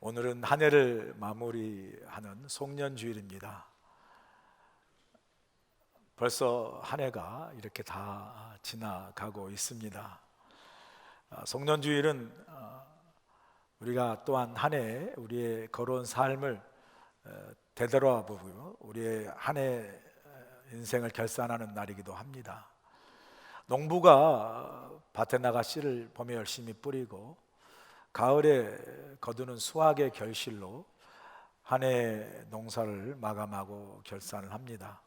오늘은 한 해를 마무리하는 송년주일입니다. 벌써 한 해가 이렇게 다 지나가고 있습니다. 송년주일은 우리가 또한 한 해 우리의 걸어온 삶을 되돌아보고 우리의 한 해 인생을 결산하는 날이기도 합니다. 농부가 밭에 나가 씨를 봄에 열심히 뿌리고 가을에 거두는 수확의 결실로 한 해 농사를 마감하고 결산을 합니다.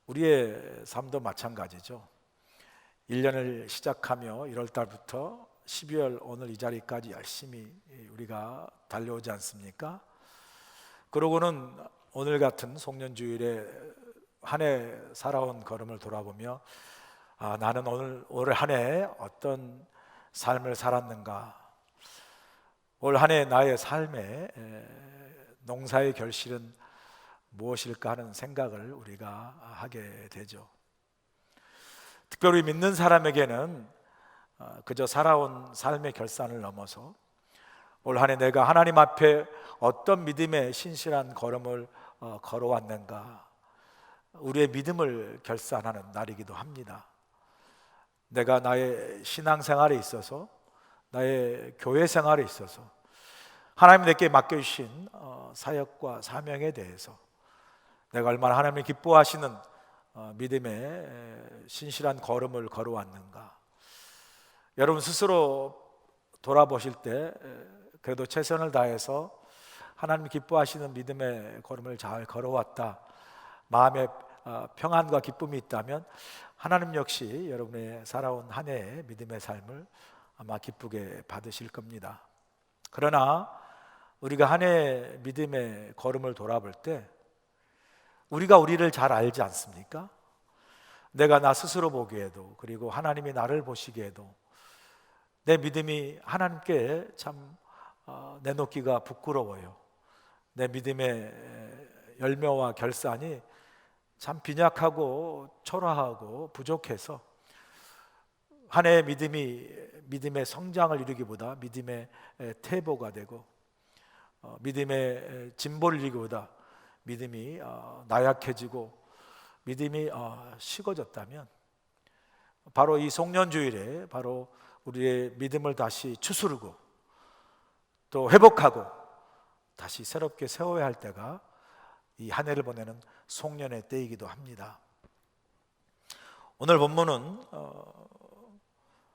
우리의 삶도 마찬가지죠. 1년을 시작하며 1월 달부터 12월 오늘 이 자리까지 열심히 우리가 달려오지 않습니까? 그러고는 오늘 같은 송년주일에 한 해 살아온 걸음을 돌아보며 나는 올 한 해 어떤 삶을 살았는가, 올 한 해 나의 삶에 농사의 결실은 무엇일까 하는 생각을 우리가 하게 되죠. 특별히 믿는 사람에게는 그저 살아온 삶의 결산을 넘어서 올 한 해 내가 하나님 앞에 어떤 믿음의 신실한 걸음을 걸어왔는가, 우리의 믿음을 결산하는 날이기도 합니다. 내가 나의 신앙생활에 있어서, 나의 교회 생활에 있어서 하나님 내게 맡겨주신 사역과 사명에 대해서 내가 얼마나 하나님이 기뻐하시는 믿음의 신실한 걸음을 걸어왔는가. 여러분 스스로 돌아보실 때 그래도 최선을 다해서 하나님이 기뻐하시는 믿음의 걸음을 잘 걸어왔다, 마음에 평안과 기쁨이 있다면 하나님 역시 여러분의 살아온 한 해의 믿음의 삶을 아마 기쁘게 받으실 겁니다. 그러나 우리가 한 해 믿음의 걸음을 돌아볼 때 우리가 우리를 잘 알지 않습니까? 내가 나 스스로 보기에도, 그리고 하나님이 나를 보시기에도 내 믿음이 하나님께 참 내놓기가 부끄러워요. 내 믿음의 열매와 결산이 참 빈약하고 초라하고 부족해서 한 해의 믿음의 성장을 이루기보다 믿음의 퇴보가 되고 믿음의 진보를 이루기보다 믿음이 나약해지고 믿음이 식어졌다면 바로 이 송년주일에 바로 우리의 믿음을 다시 추스르고 또 회복하고 다시 새롭게 세워야 할 때가 이 한 해를 보내는 송년의 때이기도 합니다. 오늘 본문은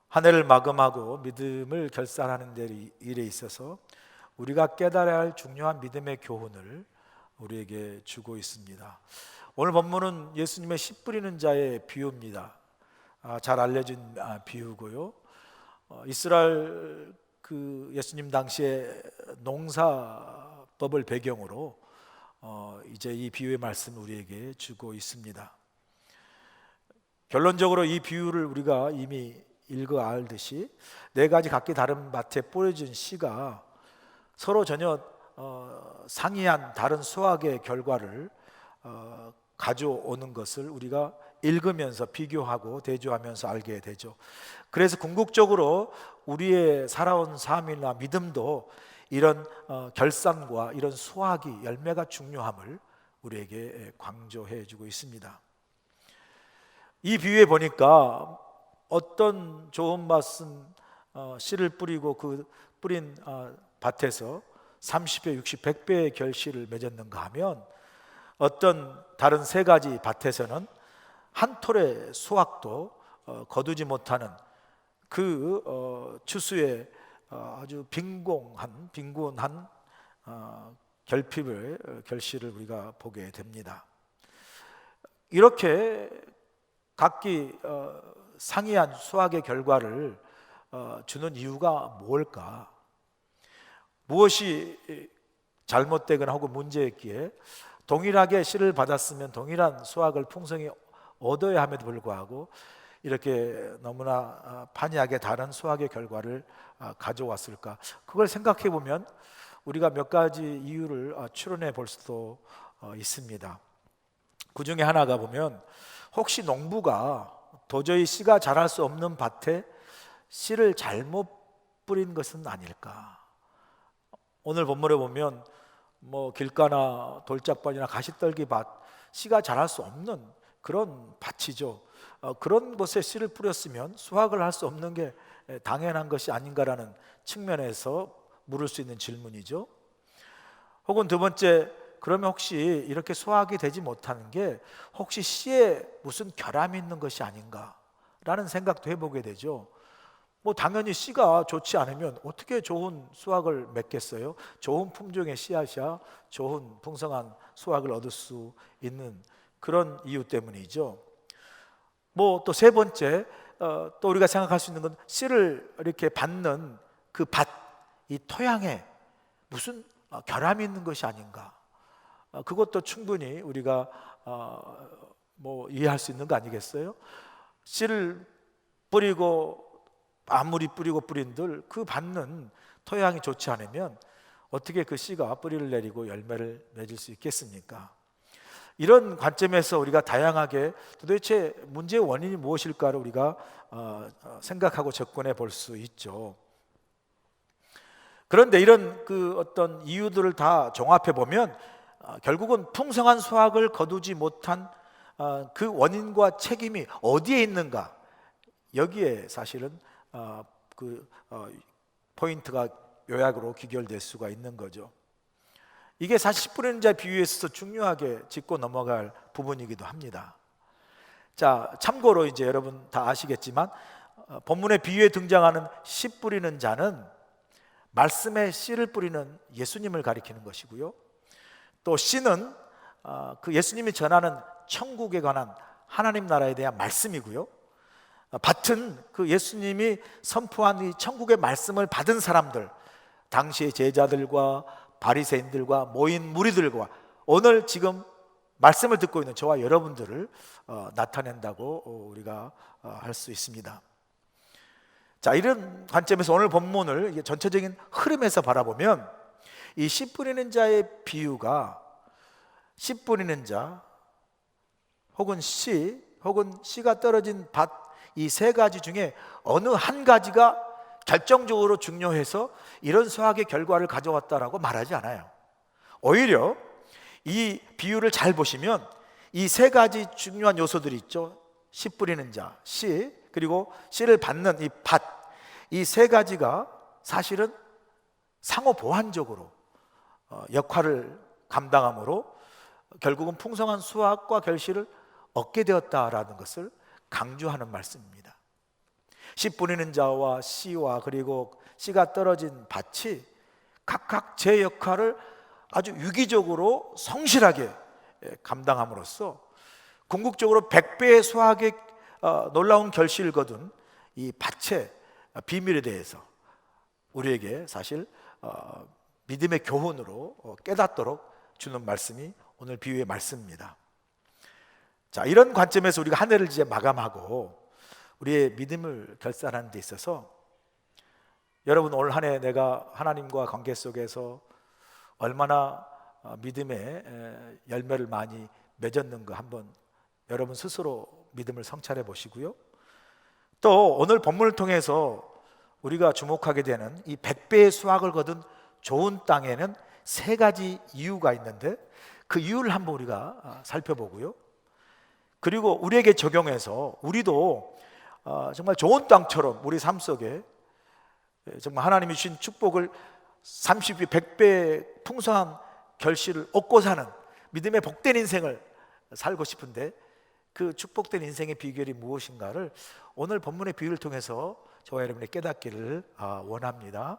한 해를 마감하고 믿음을 결산하는 일에 있어서 우리가 깨달아야 할 중요한 믿음의 교훈을 우리에게 주고 있습니다. 오늘 본문은 예수님의 씨 뿌리는 자의 비유입니다. 잘 알려진 비유고요. 이스라엘 예수님 당시의 농사법을 배경으로 이제 이 비유의 말씀을 우리에게 주고 있습니다. 결론적으로 이 비유를 우리가 이미 읽어 알듯이 네 가지 각기 다른 밭에 뿌려진 씨가 서로 전혀 상이한 다른 수확의 결과를 가져오는 것을 우리가 읽으면서 비교하고 대조하면서 알게 되죠. 그래서 궁극적으로 우리의 살아온 삶이나 믿음도 이런 결산과 이런 수확이 열매가 중요함을 우리에게 강조해 주고 있습니다. 이 비유에 보니까 어떤 좋은 밭은 씨를 뿌리고 그 뿌린 밭에서 30배, 60, 100배의 결실을 맺었는가 하면 어떤 다른 세 가지 밭에서는 한 톨의 수확도 거두지 못하는 그 추수의 아주 빈곤한 결실을 우리가 보게 됩니다. 이렇게 각기 상이한 수확의 결과를 주는 이유가 뭘까? 무엇이 잘못되거나 혹은 문제였기에 동일하게 씨를 받았으면 동일한 수확을 풍성히 얻어야 함에도 불구하고 이렇게 너무나 판이하게 다른 수확의 결과를 가져왔을까? 그걸 생각해 보면 우리가 몇 가지 이유를 추론해 볼 수도 있습니다. 그 중에 하나가 보면 혹시 농부가 도저히 씨가 자랄 수 없는 밭에 씨를 잘못 뿌린 것은 아닐까? 오늘 본문에 보면 뭐 길가나 돌짝밭이나 가시떨기밭, 씨가 자랄 수 없는 그런 밭이죠. 그런 곳에 씨를 뿌렸으면 수확을 할 수 없는 게 당연한 것이 아닌가라는 측면에서 물을 수 있는 질문이죠. 혹은 두 번째, 그러면 혹시 이렇게 수확이 되지 못하는 게 혹시 씨에 무슨 결함이 있는 것이 아닌가라는 생각도 해보게 되죠. 뭐 당연히 씨가 좋지 않으면 어떻게 좋은 수확을 맺겠어요? 좋은 품종의 씨앗이야 좋은 풍성한 수확을 얻을 수 있는 그런 이유 때문이죠. 뭐 또 세 번째, 또 우리가 생각할 수 있는 건 씨를 이렇게 받는 그 밭, 이 토양에 무슨 결함이 있는 것이 아닌가. 그것도 충분히 우리가 뭐 이해할 수 있는 거 아니겠어요? 씨를 뿌리고 아무리 뿌리고 뿌린들 그 받는 토양이 좋지 않으면 어떻게 그 씨가 뿌리를 내리고 열매를 맺을 수 있겠습니까? 이런 관점에서 우리가 다양하게 도대체 문제의 원인이 무엇일까를 우리가 생각하고 접근해 볼 수 있죠. 그런데 이런 그 어떤 이유들을 다 종합해 보면 결국은 풍성한 수확을 거두지 못한 그 원인과 책임이 어디에 있는가, 여기에 사실은 포인트가 요약으로 귀결될 수가 있는 거죠. 이게 사실 씨 뿌리는 자 비유에 있어서 중요하게 짚고 넘어갈 부분이기도 합니다. 자, 참고로 이제 여러분 다 아시겠지만 본문의 비유에 등장하는 씨 뿌리는 자는 말씀에 씨를 뿌리는 예수님을 가리키는 것이고요. 또 씨는 그 예수님이 전하는 천국에 관한 하나님 나라에 대한 말씀이고요. 밭은 그 예수님이 선포한 이 천국의 말씀을 받은 사람들, 당시의 제자들과 바리새인들과 모인 무리들과 오늘 지금 말씀을 듣고 있는 저와 여러분들을 나타낸다고 우리가 할 수 있습니다. 자, 이런 관점에서 오늘 본문을 전체적인 흐름에서 바라보면 이 씨 뿌리는 자의 비유가 씨 뿌리는 자 혹은 씨 혹은 씨가 떨어진 밭, 이 세 가지 중에 어느 한 가지가 결정적으로 중요해서 이런 수학의 결과를 가져왔다라고 말하지 않아요. 오히려 이 비유를 잘 보시면 이 세 가지 중요한 요소들이 있죠. 씨 뿌리는 자, 씨, 그리고 씨를 받는 이 밭, 이 세 가지가 사실은 상호 보완적으로 역할을 감당함으로 결국은 풍성한 수확과 결실을 얻게 되었다라는 것을 강조하는 말씀입니다. 씨 뿌리는 자와 씨와 그리고 씨가 떨어진 밭이 각각 제 역할을 아주 유기적으로 성실하게 감당함으로써 궁극적으로 100배의 수확의 놀라운 결실을 거둔 이 밭의 비밀에 대해서 우리에게 사실 믿음의 교훈으로 깨닫도록 주는 말씀이 오늘 비유의 말씀입니다. 자, 이런 관점에서 우리가 한 해를 이제 마감하고 우리의 믿음을 결산하는 데 있어서 여러분 올 한 해 내가 하나님과 관계 속에서 얼마나 믿음의 열매를 많이 맺었는가 한번 여러분 스스로 믿음을 성찰해 보시고요. 또 오늘 본문을 통해서 우리가 주목하게 되는 이 100배의 수확을 거둔 좋은 땅에는 세 가지 이유가 있는데 그 이유를 한번 우리가 살펴보고요. 그리고 우리에게 적용해서 우리도 정말 좋은 땅처럼 우리 삶 속에 정말 하나님이 주신 축복을 30배, 100배의 풍성한 결실을 얻고 사는 믿음의 복된 인생을 살고 싶은데 그 축복된 인생의 비결이 무엇인가를 오늘 본문의 비유를 통해서 저와 여러분이 깨닫기를 원합니다.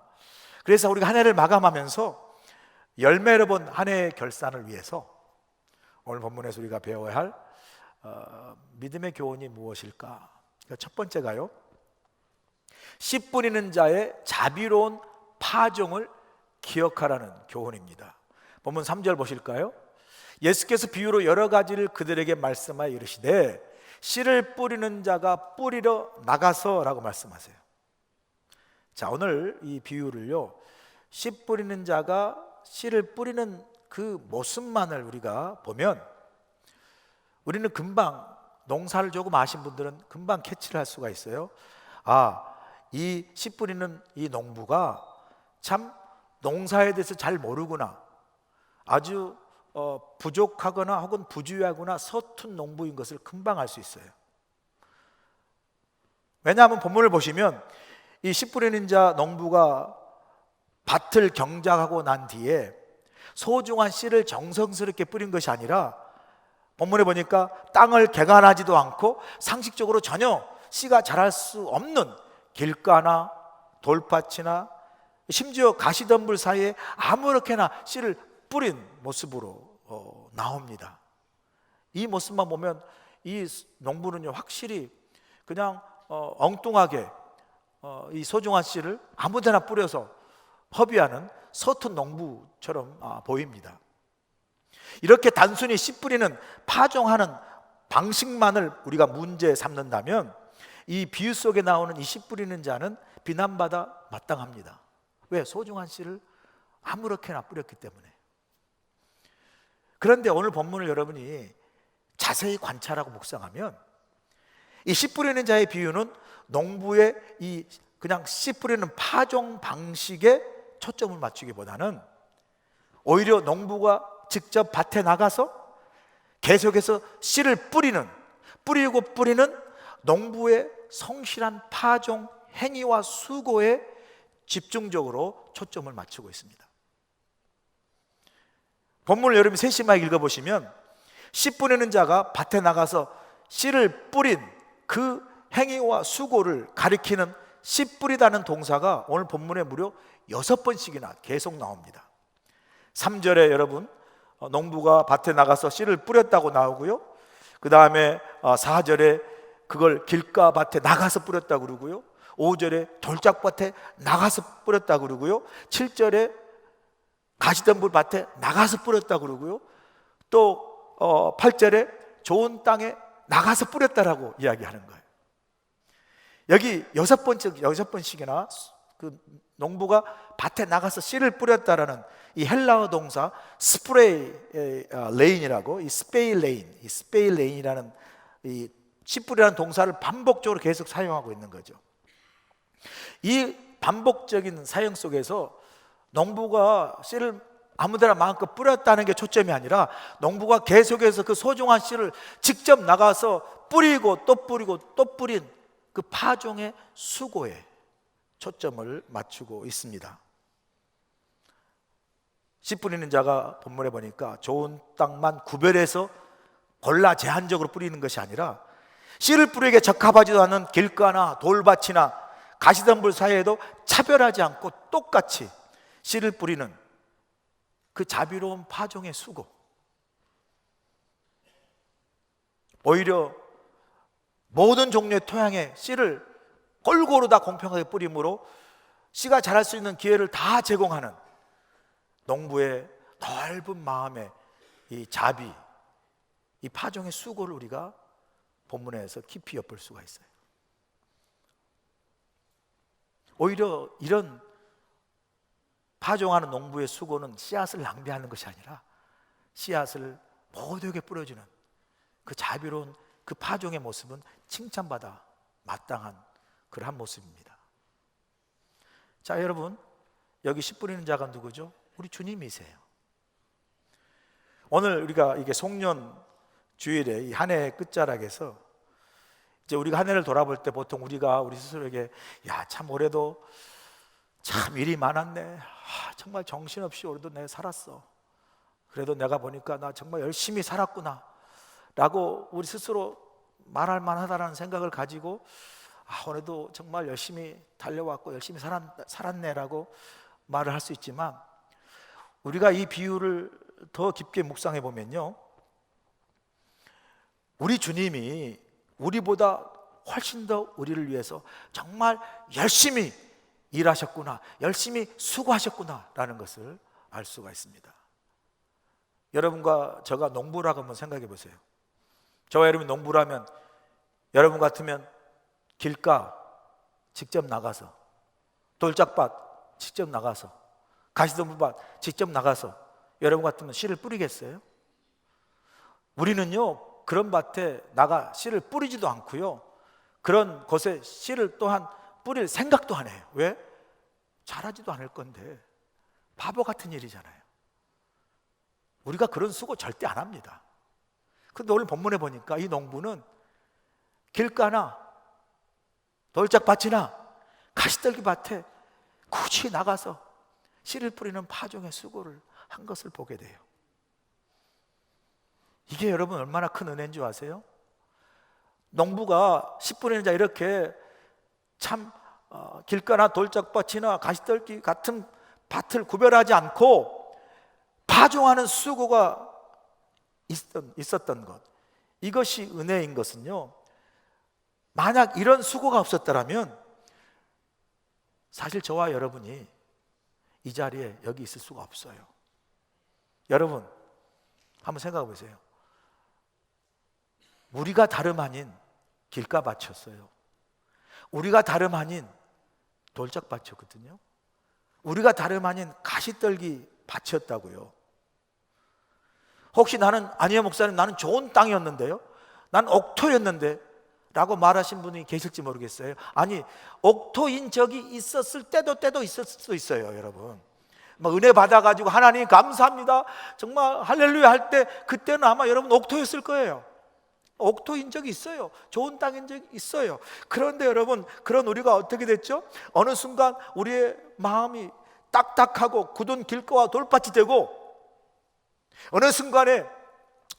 그래서 우리가 한 해를 마감하면서 열매를 본 한 해의 결산을 위해서 오늘 본문에서 우리가 배워야 할 믿음의 교훈이 무엇일까? 첫 번째가요, 씨 뿌리는 자의 자비로운 파종을 기억하라는 교훈입니다. 본문 3절 보실까요? 예수께서 비유로 여러 가지를 그들에게 말씀하여 이르시되 씨를 뿌리는 자가 뿌리러 나가서라고 말씀하세요. 자, 오늘 이 비유를요, 씨 뿌리는 자가 씨를 뿌리는 그 모습만을 우리가 보면 우리는 금방, 농사를 조금 아신 분들은 금방 캐치를 할 수가 있어요. 이 씨 뿌리는 이 농부가 참 농사에 대해서 잘 모르거나 아주 부족하거나 혹은 부주의하거나 서툰 농부인 것을 금방 알 수 있어요. 왜냐하면 본문을 보시면 이 씨 뿌리는 자 농부가 밭을 경작하고 난 뒤에 소중한 씨를 정성스럽게 뿌린 것이 아니라 본문에 보니까 땅을 개간하지도 않고 상식적으로 전혀 씨가 자랄 수 없는 길가나 돌밭이나 심지어 가시덤불 사이에 아무렇게나 씨를 뿌린 모습으로 나옵니다. 이 모습만 보면 이 농부는요 확실히 그냥 엉뚱하게 이 소중한 씨를 아무데나 뿌려서 허비하는 서툰 농부처럼 보입니다. 이렇게 단순히 씨 뿌리는 파종하는 방식만을 우리가 문제 삼는다면 이 비유 속에 나오는 이 씨 뿌리는 자는 비난받아 마땅합니다. 왜? 소중한 씨를 아무렇게나 뿌렸기 때문에. 그런데 오늘 본문을 여러분이 자세히 관찰하고 묵상하면 이 씨 뿌리는 자의 비유는 농부의 이 그냥 씨 뿌리는 파종 방식에 초점을 맞추기보다는 오히려 농부가 직접 밭에 나가서 계속해서 씨를 뿌리는 농부의 성실한 파종 행위와 수고에 집중적으로 초점을 맞추고 있습니다. 본문을 여러분이 세심하게 읽어보시면 씨 뿌리는 자가 밭에 나가서 씨를 뿌린 그 행위와 수고를 가리키는 씨 뿌리다는 동사가 오늘 본문에 무려 6번씩이나 계속 나옵니다. 3절에 여러분 농부가 밭에 나가서 씨를 뿌렸다고 나오고요, 그 다음에 4절에 그걸 길가 밭에 나가서 뿌렸다고 그러고요, 5절에 돌짝밭에 나가서 뿌렸다고 그러고요, 7절에 가시덤불 밭에 나가서 뿌렸다고 그러고요, 또 8절에 좋은 땅에 나가서 뿌렸다라고 이야기하는 거예요. 여기 6번씩이나 그 농부가 밭에 나가서 씨를 뿌렸다라는 이 헬라어 동사 스프레이 레인이라고, 이 스페이 레인이라는 이 씨 뿌리라는 동사를 반복적으로 계속 사용하고 있는 거죠. 이 반복적인 사용 속에서 농부가 씨를 아무데나 마음껏 뿌렸다는 게 초점이 아니라 농부가 계속해서 그 소중한 씨를 직접 나가서 뿌리고 또 뿌린 그 파종의 수고에 초점을 맞추고 있습니다. 씨 뿌리는 자가 본문에 보니까 좋은 땅만 구별해서 골라 제한적으로 뿌리는 것이 아니라 씨를 뿌리기에 적합하지도 않은 길가나 돌밭이나 가시덤불 사이에도 차별하지 않고 똑같이 씨를 뿌리는 그 자비로운 파종의 수고, 오히려 모든 종류의 토양에 씨를 골고루 다 공평하게 뿌림으로 씨가 자랄 수 있는 기회를 다 제공하는 농부의 넓은 마음의 이 자비, 이 파종의 수고를 우리가 본문에서 깊이 엿볼 수가 있어요. 오히려 이런 파종하는 농부의 수고는 씨앗을 낭비하는 것이 아니라 씨앗을 모두에게 뿌려주는 그 자비로운 그 파종의 모습은 칭찬받아 마땅한 그러한 모습입니다. 자, 여러분, 여기 씨 뿌리는 자가 누구죠? 우리 주님이세요. 오늘 우리가 이게 송년 주일에 이 한 해의 끝자락에서 이제 우리가 한 해를 돌아볼 때 보통 우리가 우리 스스로에게 참 올해도 참 일이 많았네, 정말 정신없이 올해도 내가 살았어, 그래도 내가 보니까 나 정말 열심히 살았구나 라고 우리 스스로 말할 만하다라는 생각을 가지고 올해도 정말 열심히 달려왔고 열심히 살았네라고 말을 할 수 있지만, 우리가 이 비유를 더 깊게 묵상해 보면요, 우리 주님이 우리보다 훨씬 더 우리를 위해서 정말 열심히 일하셨구나, 열심히 수고하셨구나 라는 것을 알 수가 있습니다. 여러분과 저가 농부라고 한번 생각해 보세요. 저와 여러분이 농부라면, 여러분 같으면 길가 직접 나가서, 돌짝밭 직접 나가서, 가시덤불밭 직접 나가서 여러분 같으면 씨를 뿌리겠어요? 우리는요 그런 밭에 나가 씨를 뿌리지도 않고요, 그런 곳에 씨를 또한 뿌릴 생각도 안 해요. 왜? 자라지도 않을 건데 바보 같은 일이잖아요. 우리가 그런 수고 절대 안 합니다. 근데 오늘 본문에 보니까 이 농부는 길가나 돌짝밭이나 가시떨기 밭에 굳이 나가서 씨를 뿌리는 파종의 수고를 한 것을 보게 돼요. 이게 여러분 얼마나 큰 은혜인 줄 아세요? 농부가 씨 뿌리는 자 이렇게 참 길가나 돌짝밭이나 가시떨기 같은 밭을 구별하지 않고 파종하는 수고가 있었던 것, 이것이 은혜인 것은요, 만약 이런 수고가 없었더라면 사실 저와 여러분이 이 자리에 여기 있을 수가 없어요. 여러분 한번 생각해 보세요. 우리가 다름 아닌 길가밭이었어요. 우리가 다름 아닌 돌짝밭이었거든요. 우리가 다름 아닌 가시떨기 밭이었다고요. 혹시 나는 아니요 목사님, 나는 좋은 땅이었는데요, 난 옥토였는데 라고 말하신 분이 계실지 모르겠어요. 아니, 옥토인 적이 있었을 때도 있을 수 있어요. 여러분 은혜 받아가지고 하나님 감사합니다 정말 할렐루야 할 때, 그때는 아마 여러분 옥토였을 거예요. 옥토인 적이 있어요. 좋은 땅인 적이 있어요. 그런데 여러분, 그런 우리가 어떻게 됐죠? 어느 순간 우리의 마음이 딱딱하고 굳은 길가와 돌밭이 되고, 어느 순간에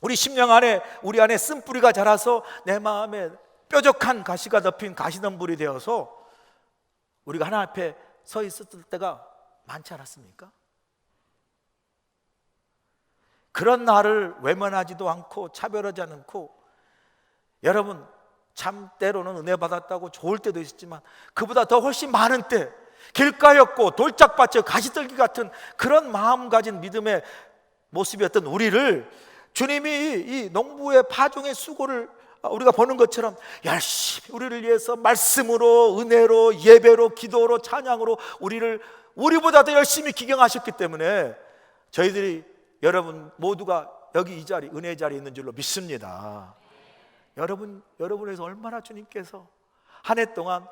우리 심령 안에, 우리 안에 쓴뿌리가 자라서 내 마음에 뾰족한 가시가 덮인 가시덤불이 되어서 우리가 하나님 앞에 서 있었을 때가 많지 않았습니까? 그런 나를 외면하지도 않고 차별하지 않고, 여러분 참 때로는 은혜 받았다고 좋을 때도 있었지만 그보다 더 훨씬 많은 때, 길가였고 돌짝밭이었고 가시떨기 같은 그런 마음 가진 믿음의 모습이었던 우리를 주님이 이 농부의 파종의 수고를 우리가 보는 것처럼 열심히 우리를 위해서 말씀으로, 은혜로, 예배로, 기도로, 찬양으로 우리보다 더 열심히 기경하셨기 때문에 저희들이, 여러분 모두가 여기 이 자리, 은혜의 자리에 있는 줄로 믿습니다. 여러분에서 얼마나 주님께서 한 해 동안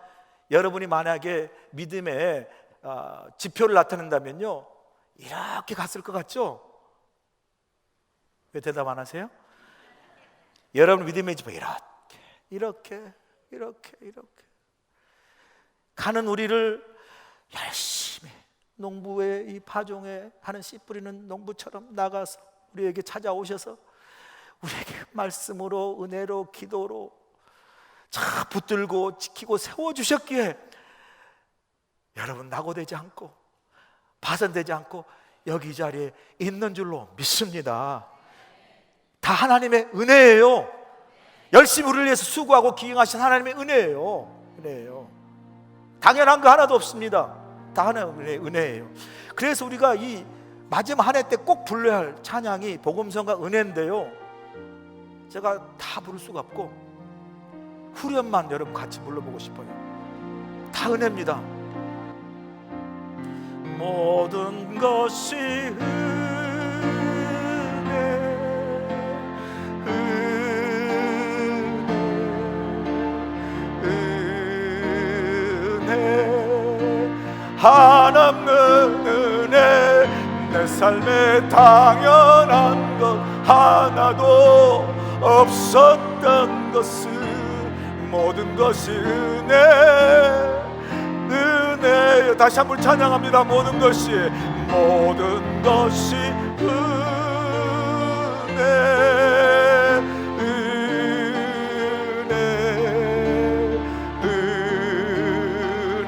여러분이 만약에 믿음의 지표를 나타낸다면요, 이렇게 갔을 것 같죠? 왜 대답 안 하세요? 여러분 믿음의 지표 이렇게 가는 우리를 열심히 농부의 이 파종에 하는 씨 뿌리는 농부처럼 나가서 우리에게 찾아오셔서 우리에게 말씀으로, 은혜로, 기도로 잘 붙들고 지키고 세워주셨기에 여러분 낙오되지 않고 파산되지 않고 여기 이 자리에 있는 줄로 믿습니다. 다 하나님의 은혜예요. 열심히 우리를 위해서 수고하고 기경하신 하나님의 은혜예요. 당연한 거 하나도 없습니다. 다 하나님의 은혜예요. 그래서 우리가 이 마지막 한 해 때 꼭 불러야 할 찬양이 복음성과 은혜인데요, 제가 다 부를 수가 없고 후렴만 여러분 같이 불러보고 싶어요. 다 은혜입니다. 모든 것이 한없는 은혜, 내 삶에 당연한 것 하나도 없었던 것을, 모든 것이 은혜요. 다시 한번 찬양합니다. 모든 것이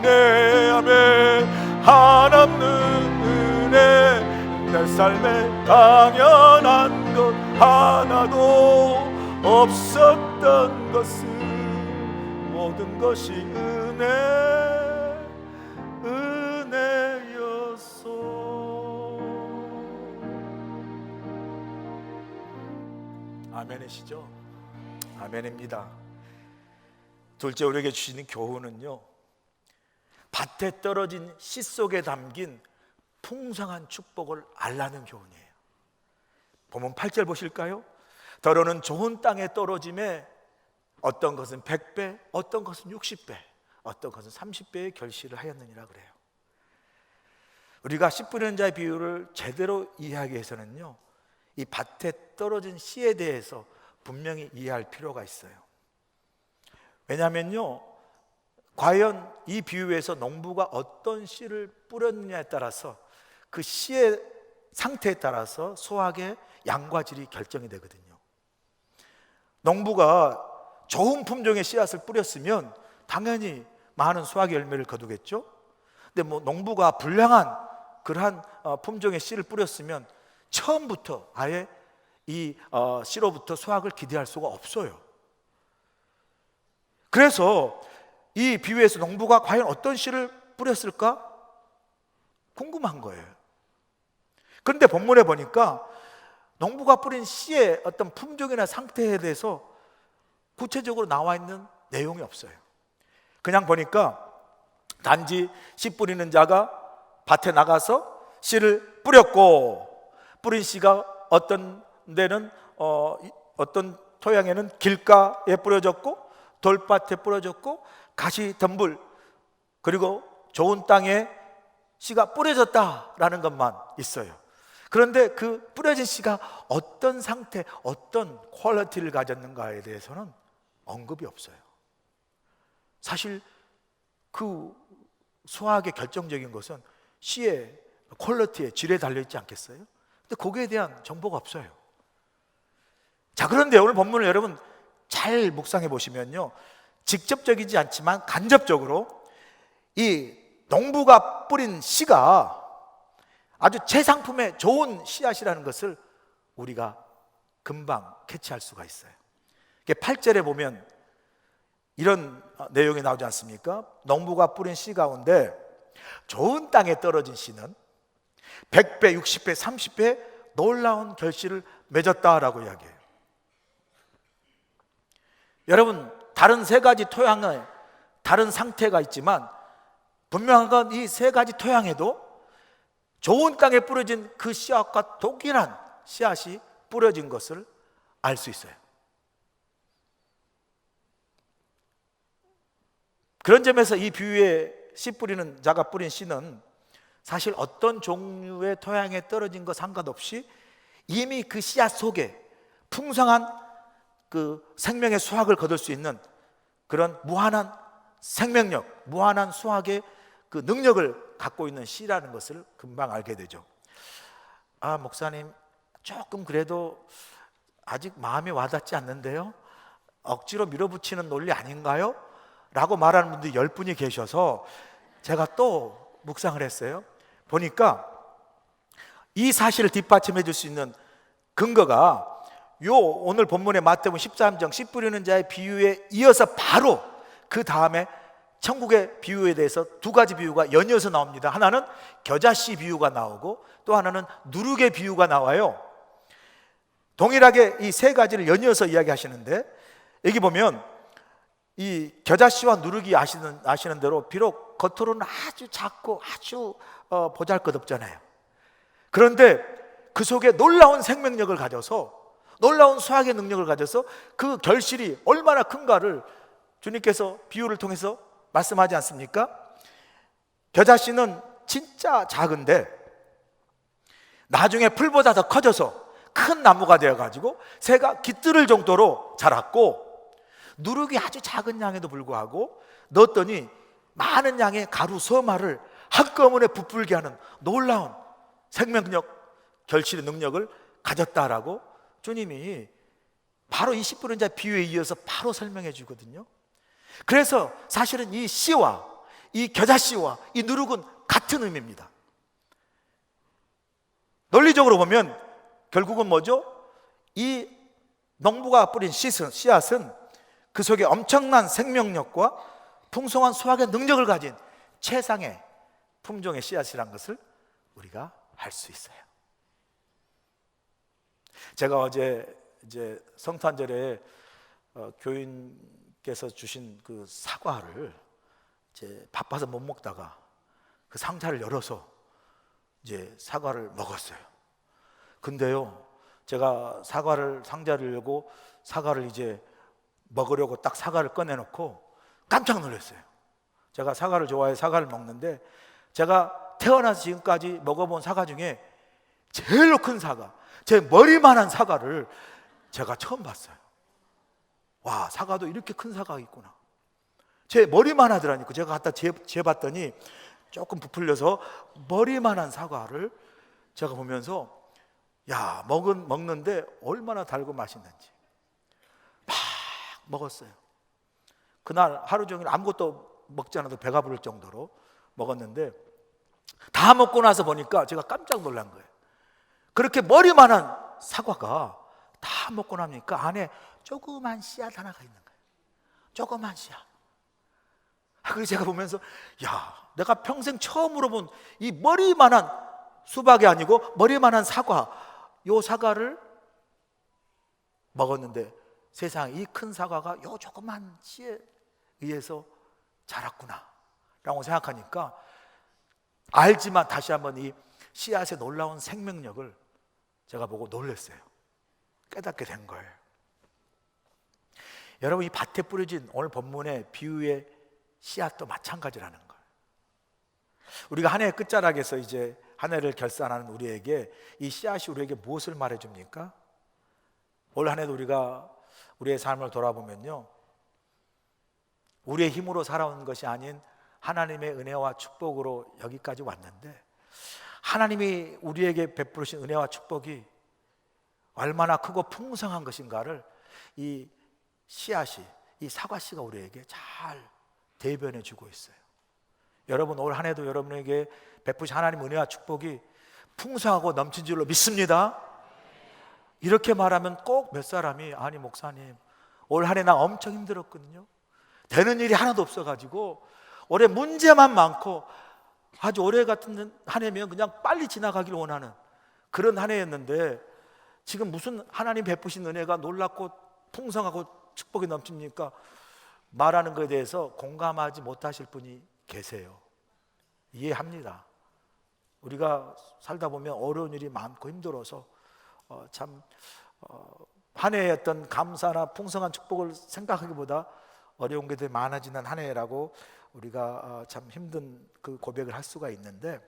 은혜, 아멘. 한없는 은혜, 내 삶에 당연한 것 하나도 없었던 것을, 모든 것이 은혜였소. 아멘이시죠? 아멘입니다. 둘째, 우리에게 주시는 교훈은요, 밭에 떨어진 씨 속에 담긴 풍성한 축복을 알라는 교훈이에요. 본문 8절 보실까요? 더러는 좋은 땅에 떨어짐에 어떤 것은 100배, 어떤 것은 60배, 어떤 것은 30배의 결실을 하였느니라 그래요. 우리가 씨 뿌리는 자의 비유를 제대로 이해하기 위해서는요, 이 밭에 떨어진 씨에 대해서 분명히 이해할 필요가 있어요. 왜냐하면요, 과연 이 비유에서 농부가 어떤 씨를 뿌렸느냐에 따라서 그 씨의 상태에 따라서 수확의 양과 질이 결정이 되거든요. 농부가 좋은 품종의 씨앗을 뿌렸으면 당연히 많은 수확의 열매를 거두겠죠. 근데 농부가 불량한 그러한 품종의 씨를 뿌렸으면 처음부터 아예 이 씨로부터 수확을 기대할 수가 없어요. 그래서 이 비유에서 농부가 과연 어떤 씨를 뿌렸을까 궁금한 거예요. 그런데 본문에 보니까 농부가 뿌린 씨의 어떤 품종이나 상태에 대해서 구체적으로 나와 있는 내용이 없어요. 그냥 보니까 단지 씨 뿌리는 자가 밭에 나가서 씨를 뿌렸고, 뿌린 씨가 어떤 데는 어떤 토양에는 길가에 뿌려졌고, 돌밭에 뿌려졌고, 가시덤불 그리고 좋은 땅에 씨가 뿌려졌다라는 것만 있어요. 그런데 그 뿌려진 씨가 어떤 상태, 어떤 퀄리티를 가졌는가에 대해서는 언급이 없어요. 사실 그 수확의 결정적인 것은 씨의 퀄리티에, 질에 달려있지 않겠어요? 근데 거기에 대한 정보가 없어요. 자, 그런데 오늘 본문을 여러분 잘 묵상해 보시면요, 직접적이지 않지만 간접적으로 이 농부가 뿌린 씨가 아주 최상품의 좋은 씨앗이라는 것을 우리가 금방 캐치할 수가 있어요. 8절에 보면 이런 내용이 나오지 않습니까? 농부가 뿌린 씨 가운데 좋은 땅에 떨어진 씨는 100배, 60배, 30배 놀라운 결실을 맺었다라고 이야기해요. 여러분, 다른 세 가지 토양에 다른 상태가 있지만 분명한 건 이 세 가지 토양에도 좋은 땅에 뿌려진 그 씨앗과 동일한 씨앗이 뿌려진 것을 알 수 있어요. 그런 점에서 이 비유에 씨 뿌리는 자가 뿌린 씨는 사실 어떤 종류의 토양에 떨어진 것 상관없이 이미 그 씨앗 속에 풍성한 그 생명의 수확을 거둘 수 있는 그런 무한한 생명력, 무한한 수확의 그 능력을 갖고 있는 씨라는 것을 금방 알게 되죠. 아, 목사님, 조금 그래도 아직 마음에 와닿지 않는데요? 억지로 밀어붙이는 논리 아닌가요? 라고 말하는 분들이 10분이 계셔서 제가 또 묵상을 했어요. 보니까 이 사실을 뒷받침해 줄 수 있는 근거가 요 오늘 본문의 마태복음 13장 씨 뿌리는 자의 비유에 이어서 바로 그 다음에 천국의 비유에 대해서 두 가지 비유가 연이어서 나옵니다. 하나는 겨자씨 비유가 나오고 또 하나는 누룩의 비유가 나와요. 동일하게 이 세 가지를 연이어서 이야기하시는데, 여기 보면 이 겨자씨와 누룩이 아시는 대로 비록 겉으로는 아주 작고 아주 보잘것없잖아요. 그런데 그 속에 놀라운 생명력을 가져서, 놀라운 수확의 능력을 가져서 그 결실이 얼마나 큰가를 주님께서 비유를 통해서 말씀하지 않습니까? 겨자씨는 진짜 작은데 나중에 풀보다 더 커져서 큰 나무가 되어가지고 새가 깃들을 정도로 자랐고, 누룩이 아주 작은 양에도 불구하고 넣었더니 많은 양의 가루 서말을 한꺼번에 부풀게 하는 놀라운 생명력, 결실의 능력을 가졌다라고 주님이 바로 이 씨 뿌린 자 비유에 이어서 바로 설명해 주거든요. 그래서 사실은 이 씨와 이 겨자씨와 이 누룩은 같은 의미입니다. 논리적으로 보면 결국은 뭐죠? 이 농부가 뿌린 씨앗은 그 속에 엄청난 생명력과 풍성한 수확의 능력을 가진 최상의 품종의 씨앗이라는 것을 우리가 알 수 있어요. 제가 어제 이제 성탄절에 교인께서 주신 그 사과를 이제 바빠서 못 먹다가 그 상자를 열어서 이제 사과를 먹었어요. 근데요, 제가 상자를 열고 사과를 이제 먹으려고 딱 사과를 꺼내놓고 깜짝 놀랐어요. 제가 사과를 좋아해 사과를 먹는데, 제가 태어나서 지금까지 먹어본 사과 중에 제일로 큰 사과, 제 머리만한 사과를 제가 처음 봤어요. 와, 사과도 이렇게 큰 사과가 있구나. 제 머리만 하더라니까. 제가 갖다 재봤더니 조금 부풀려서 머리만한 사과를 제가 보면서 야, 먹는데 얼마나 달고 맛있는지 막 먹었어요. 그날 하루 종일 아무것도 먹지 않아도 배가 부를 정도로 먹었는데, 다 먹고 나서 보니까 제가 깜짝 놀란 거예요. 그렇게 머리만한 사과가 다 먹고 나니까 안에 조그만 씨앗 하나가 있는 거예요. 조그만 씨앗. 그래서 제가 보면서 야, 내가 평생 처음으로 본 이 머리만한, 수박이 아니고 머리만한 사과, 요 사과를 먹었는데 세상에 이 큰 사과가 요 조그만 씨에 의해서 자랐구나 라고 생각하니까, 알지만 다시 한번 이 씨앗의 놀라운 생명력을 제가 보고 놀랐어요. 깨닫게 된 거예요. 여러분, 이 밭에 뿌려진 오늘 본문의 비유의 씨앗도 마찬가지라는 거예요. 우리가 한 해의 끝자락에서 이제 한 해를 결산하는 우리에게 이 씨앗이 우리에게 무엇을 말해줍니까? 올 한 해도 우리가 우리의 삶을 돌아보면요, 우리의 힘으로 살아온 것이 아닌 하나님의 은혜와 축복으로 여기까지 왔는데, 하나님이 우리에게 베푸신 은혜와 축복이 얼마나 크고 풍성한 것인가를 이 씨앗이, 이 사과씨가 우리에게 잘 대변해 주고 있어요. 여러분, 올 한 해도 여러분에게 베푸신 하나님 은혜와 축복이 풍성하고 넘친 줄로 믿습니다. 이렇게 말하면 꼭 몇 사람이 아니 목사님, 올 한 해 나 엄청 힘들었거든요. 되는 일이 하나도 없어가지고 올해 문제만 많고 아주 올해 같은 한 해면 그냥 빨리 지나가길 원하는 그런 한 해였는데, 지금 무슨 하나님 베푸신 은혜가 놀랍고 풍성하고 축복이 넘칩니까? 말하는 것에 대해서 공감하지 못하실 분이 계세요. 이해합니다. 우리가 살다 보면 어려운 일이 많고 힘들어서 한 해의 어떤 감사나 풍성한 축복을 생각하기보다 어려운 게 더 많아지는 한 해라고 우리가 참 힘든 그 고백을 할 수가 있는데,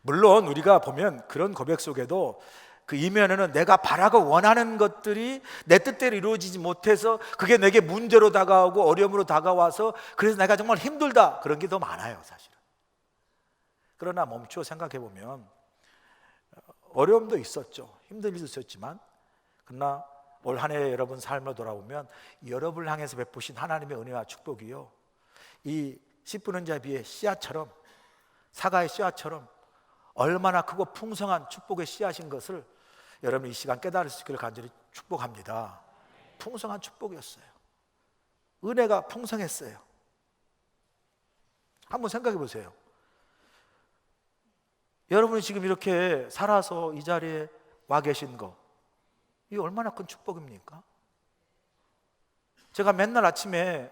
물론 우리가 보면 그런 고백 속에도 그 이면에는 내가 바라고 원하는 것들이 내 뜻대로 이루어지지 못해서 그게 내게 문제로 다가오고 어려움으로 다가와서 그래서 내가 정말 힘들다, 그런 게 더 많아요, 사실은. 그러나 멈추어 생각해 보면 어려움도 있었죠. 힘든 일도 있었지만, 그러나 올 한 해 여러분 삶을 돌아보면 여러분을 향해서 베푸신 하나님의 은혜와 축복이요, 이 씨 뿌는 자비의 씨앗처럼, 사과의 씨앗처럼 얼마나 크고 풍성한 축복의 씨앗인 것을 여러분 이 시간 깨달을 수 있기를 간절히 축복합니다. 풍성한 축복이었어요. 은혜가 풍성했어요. 한번 생각해 보세요. 여러분이 지금 이렇게 살아서 이 자리에 와 계신 거, 이게 얼마나 큰 축복입니까? 제가 맨날 아침에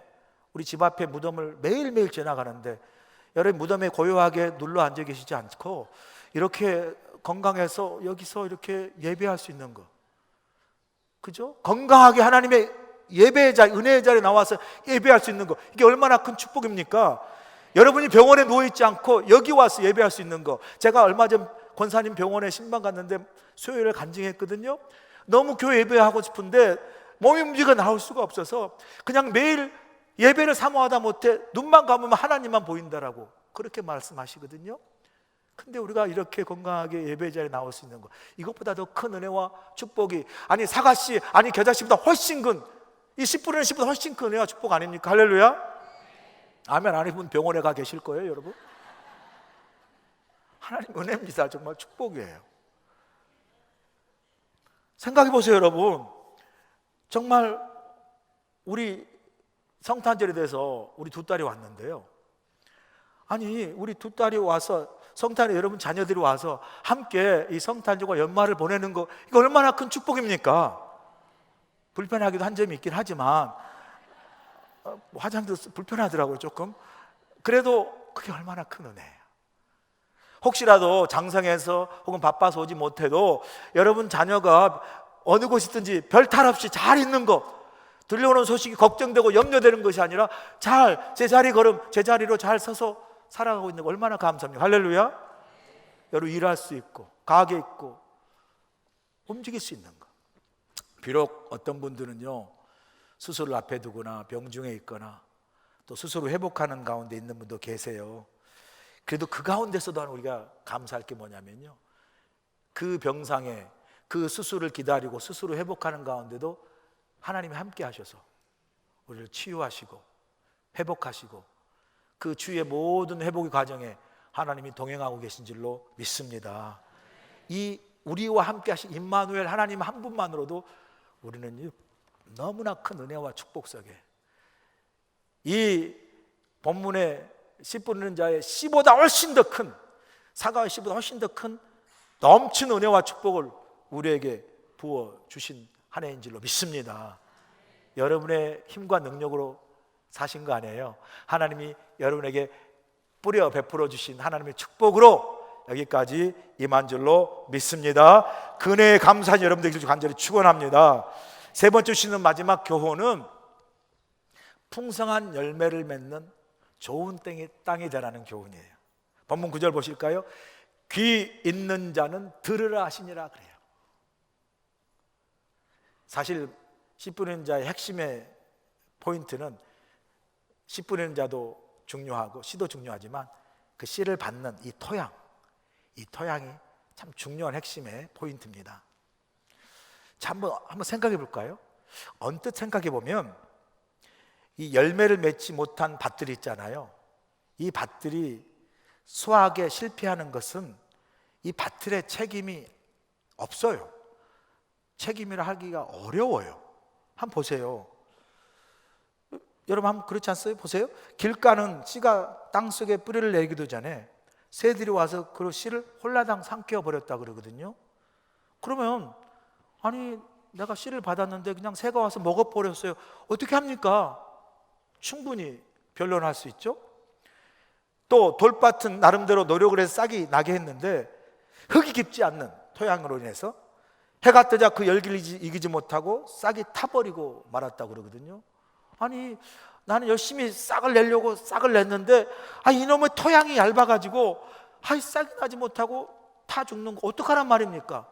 우리 집 앞에 무덤을 매일매일 지나가는데, 여러분 무덤에 고요하게 눌러 앉아 계시지 않고 이렇게 건강해서 여기서 이렇게 예배할 수 있는 거, 그죠? 건강하게 하나님의 예배의 자리, 은혜의 자리에 나와서 예배할 수 있는 거, 이게 얼마나 큰 축복입니까? 여러분이 병원에 누워있지 않고 여기 와서 예배할 수 있는 거. 제가 얼마 전 권사님 병원에 신방 갔는데 수요일에 간증했거든요. 너무 교회 예배하고 싶은데 몸이 움직여 나올 수가 없어서 그냥 매일 예배를 사모하다 못해 눈만 감으면 하나님만 보인다라고 그렇게 말씀하시거든요. 근데 우리가 이렇게 건강하게 예배 자리에 나올 수 있는 거, 이것보다 더 큰 은혜와 축복이, 아니 사과씨, 아니 겨자씨보다 훨씬 큰, 이 씨 뿌리는 씨보다 훨씬 큰 은혜와 축복 아닙니까? 할렐루야. 아멘. 안 해본 병원에 가 계실 거예요, 여러분. 하나님 은혜입니다. 정말 축복이에요. 생각해 보세요, 여러분. 정말 우리 성탄절에 대해서 우리 두 딸이 왔는데요, 아니 우리 두 딸이 와서 성탄에 여러분 자녀들이 와서 함께 이 성탄절과 연말을 보내는 거, 이거 얼마나 큰 축복입니까? 불편하기도 한 점이 있긴 하지만 화장도 불편하더라고요, 조금. 그래도 그게 얼마나 큰 은혜예요. 혹시라도 장성해서 혹은 바빠서 오지 못해도 여러분 자녀가 어느 곳이든지 별 탈 없이 잘 있는 거, 들려오는 소식이 걱정되고 염려되는 것이 아니라 잘 제자리로 잘 서서 살아가고 있는 거 얼마나 감사합니까? 할렐루야. 여러분 일할 수 있고 가게 있고 움직일 수 있는 거. 비록 어떤 분들은요 수술을 앞에 두거나 병중에 있거나 또 스스로 회복하는 가운데 있는 분도 계세요. 그래도 그 가운데서도 우리가 감사할 게 뭐냐면요, 그 병상에 그 수술을 기다리고 스스로 회복하는 가운데도 하나님이 함께 하셔서 우리를 치유하시고 회복하시고 그 주의 모든 회복의 과정에 하나님이 동행하고 계신 줄로 믿습니다. 이 우리와 함께 하신 임마누엘 하나님 한 분만으로도 우리는 너무나 큰 은혜와 축복 속에 이 본문의 씨 뿌리는 자의 씨보다 훨씬 더 큰, 사과의 씨보다 훨씬 더 큰 넘치는 은혜와 축복을 우리에게 부어주신 한 해인 줄로 믿습니다. 여러분의 힘과 능력으로 사신 거 아니에요. 하나님이 여러분에게 뿌려 베풀어 주신 하나님의 축복으로 여기까지 임한 줄로 믿습니다. 그 은혜에 감사한 여러분들 간절히 축원합니다. 세 번째 주시는 마지막 교훈은 풍성한 열매를 맺는 좋은 땅이 되라는 교훈이에요. 본문 9절 보실까요? 귀 있는 자는 들으라 하시니라 그래요. 사실 씨 뿌리는 자의 핵심의 포인트는 씨 뿌리는 자도 중요하고 씨도 중요하지만 그 씨를 받는 이 토양이 참 중요한 핵심의 포인트입니다. 자, 한번 생각해 볼까요? 언뜻 생각해 보면 이 열매를 맺지 못한 밭들이 있잖아요. 이 밭들이 수확에 실패하는 것은 이 밭들의 책임이 없어요. 책임이라 하기가 어려워요. 한번 보세요. 여러분 한번 그렇지 않어요? 보세요. 길가는 씨가 땅속에 뿌리를 내기도 전에 새들이 와서 그 씨를 홀라당 삼켜 버렸다 그러거든요. 그러면 아니 내가 씨를 받았는데 그냥 새가 와서 먹어버렸어요. 어떻게 합니까? 충분히 변론할 수 있죠. 또 돌밭은 나름대로 노력을 해서 싹이 나게 했는데 흙이 깊지 않는 토양으로 인해서 해가 뜨자 그 열기를 이기지 못하고 싹이 타버리고 말았다고 그러거든요. 아니 나는 열심히 싹을 내려고 싹을 냈는데 이놈의 토양이 얇아가지고 싹이 나지 못하고 타 죽는 거 어떡하란 말입니까?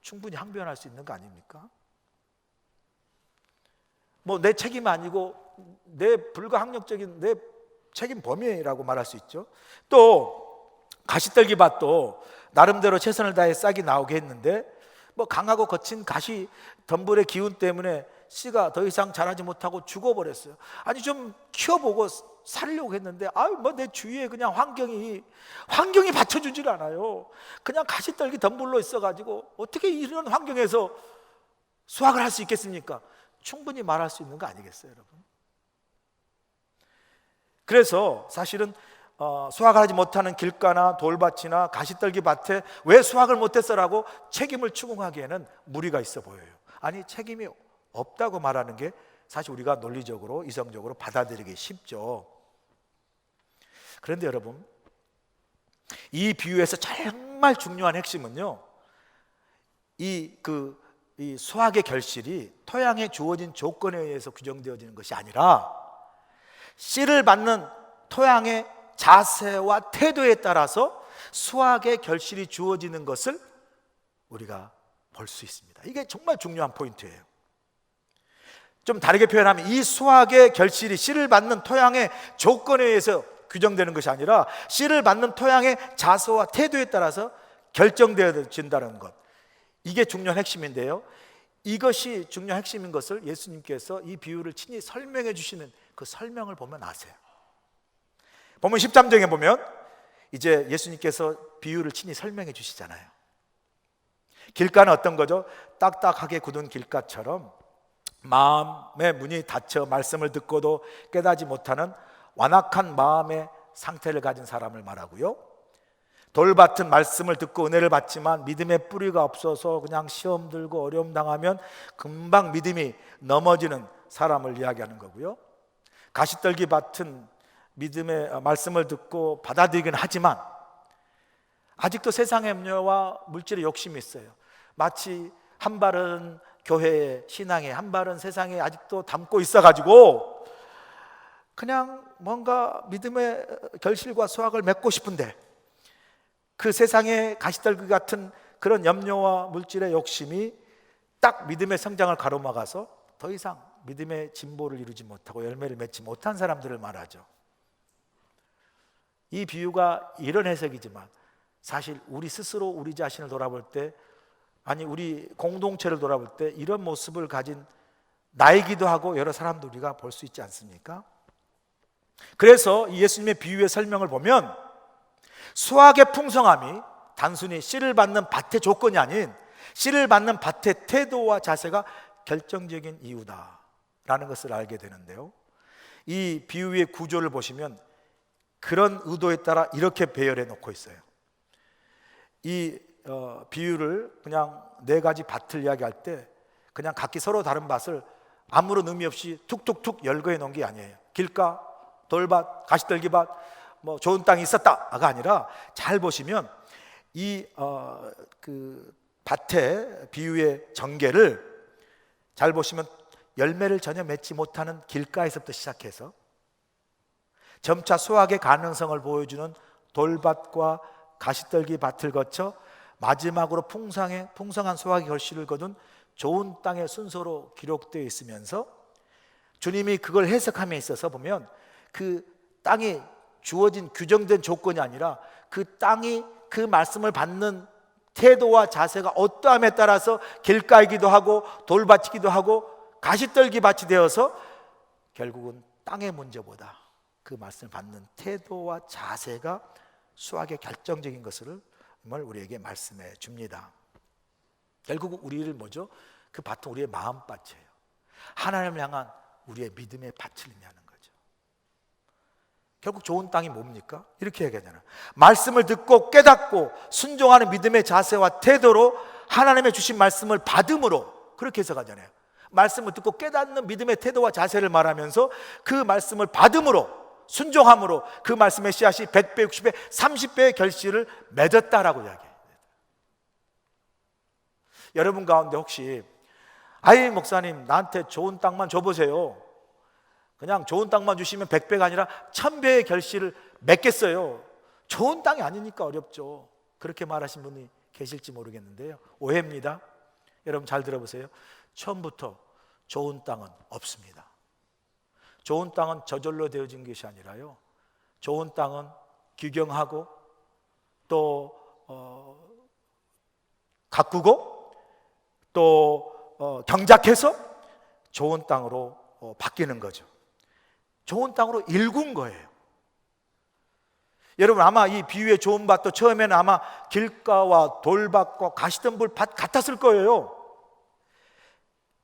충분히 항변할 수 있는 거 아닙니까? 뭐 내 책임 아니고 내 불가항력적인 내 책임 범위라고 말할 수 있죠. 또 가시떨기 밭도 나름대로 최선을 다해 싹이 나오게 했는데 뭐 강하고 거친 가시 덤불의 기운 때문에 씨가 더 이상 자라지 못하고 죽어버렸어요. 아니 좀 키워보고 살려고 했는데 뭐 내 주위에 그냥 환경이 받쳐주질 않아요. 그냥 가시떨기 덤불로 있어가지고 어떻게 이런 환경에서 수확을 할 수 있겠습니까? 충분히 말할 수 있는 거 아니겠어요, 여러분? 그래서 사실은 수확을 하지 못하는 길가나 돌밭이나 가시떨기 밭에 왜 수확을 못했어라고 책임을 추궁하기에는 무리가 있어 보여요. 아니 책임이 없다고 말하는 게 사실 우리가 논리적으로 이성적으로 받아들이기 쉽죠. 그런데 여러분 이 비유에서 정말 중요한 핵심은요, 이 수확의 결실이 토양에 주어진 조건에 의해서 규정되어지는 것이 아니라 씨를 받는 토양의 자세와 태도에 따라서 수확의 결실이 주어지는 것을 우리가 볼 수 있습니다. 이게 정말 중요한 포인트예요. 좀 다르게 표현하면 이 수확의 결실이 씨를 받는 토양의 조건에 의해서 규정되는 것이 아니라 씨를 받는 토양의 자세와 태도에 따라서 결정되어진다는 것, 이게 중요한 핵심인데요, 이것이 중요한 핵심인 것을 예수님께서 이 비유를 친히 설명해 주시는 그 설명을 보면 아세요. 본문 13장에 보면 이제 예수님께서 비유를 친히 설명해 주시잖아요. 길가는 어떤 거죠? 딱딱하게 굳은 길가처럼 마음의 문이 닫혀 말씀을 듣고도 깨닫지 못하는 완악한 마음의 상태를 가진 사람을 말하고요, 돌밭은 말씀을 듣고 은혜를 받지만 믿음의 뿌리가 없어서 그냥 시험 들고 어려움 당하면 금방 믿음이 넘어지는 사람을 이야기하는 거고요, 가시떨기 밭은 믿음의 말씀을 듣고 받아들이긴 하지만 아직도 세상의 염려와 물질의 욕심이 있어요. 마치 한 발은 교회의 신앙에 한 발은 세상에 아직도 담고 있어가지고 그냥 뭔가 믿음의 결실과 수확을 맺고 싶은데 그 세상의 가시떨기 같은 그런 염려와 물질의 욕심이 딱 믿음의 성장을 가로막아서 더 이상 믿음의 진보를 이루지 못하고 열매를 맺지 못한 사람들을 말하죠. 이 비유가 이런 해석이지만 사실 우리 스스로 우리 자신을 돌아볼 때, 아니 우리 공동체를 돌아볼 때 이런 모습을 가진 나이기도 하고 여러 사람들 우리가 볼 수 있지 않습니까? 그래서 이 예수님의 비유의 설명을 보면 수확의 풍성함이 단순히 씨를 받는 밭의 조건이 아닌 씨를 받는 밭의 태도와 자세가 결정적인 이유다라는 것을 알게 되는데요, 이 비유의 구조를 보시면 그런 의도에 따라 이렇게 배열해 놓고 있어요. 이 비유를 그냥 네 가지 밭을 이야기할 때 그냥 각기 서로 다른 밭을 아무런 의미 없이 툭툭툭 열거해 놓은 게 아니에요. 길가, 돌밭, 가시떨기밭, 뭐 좋은 땅이 있었다가 아니라 잘 보시면 이 그 밭의 비유의 전개를 잘 보시면 열매를 전혀 맺지 못하는 길가에서부터 시작해서 점차 수확의 가능성을 보여주는 돌밭과 가시떨기 밭을 거쳐 마지막으로 풍성한 수확의 결실을 거둔 좋은 땅의 순서로 기록되어 있으면서 주님이 그걸 해석함에 있어서 보면 그 땅이 주어진 규정된 조건이 아니라 그 땅이 그 말씀을 받는 태도와 자세가 어떠함에 따라서 길가이기도 하고 돌밭이기도 하고 가시떨기 밭이 되어서 결국은 땅의 문제보다 그 말씀을 받는 태도와 자세가 수확의 결정적인 것을 우리에게 말씀해 줍니다. 결국 우리를 뭐죠? 그 밭은 우리의 마음밭이에요. 하나님을 향한 우리의 믿음의 밭을 의미하는 거죠. 결국 좋은 땅이 뭡니까? 이렇게 얘기하잖아요. 말씀을 듣고 깨닫고 순종하는 믿음의 자세와 태도로 하나님의 주신 말씀을 받음으로, 그렇게 해석하잖아요. 말씀을 듣고 깨닫는 믿음의 태도와 자세를 말하면서 그 말씀을 받음으로, 순종함으로 그 말씀의 씨앗이 100배, 60배, 30배의 결실을 맺었다라고 이야기해요. 여러분 가운데 혹시 아이 목사님 나한테 좋은 땅만 줘보세요, 그냥 좋은 땅만 주시면 100배가 아니라 1000배의 결실을 맺겠어요, 좋은 땅이 아니니까 어렵죠, 그렇게 말하신 분이 계실지 모르겠는데요, 오해입니다. 여러분 잘 들어보세요. 처음부터 좋은 땅은 없습니다. 좋은 땅은 저절로 되어진 것이 아니라요, 좋은 땅은 규경하고 또 가꾸고 또 경작해서 좋은 땅으로 바뀌는 거죠. 좋은 땅으로 일군 거예요. 여러분 아마 이 비유의 좋은 밭도 처음에는 아마 길가와 돌밭과 가시덤불 밭 같았을 거예요.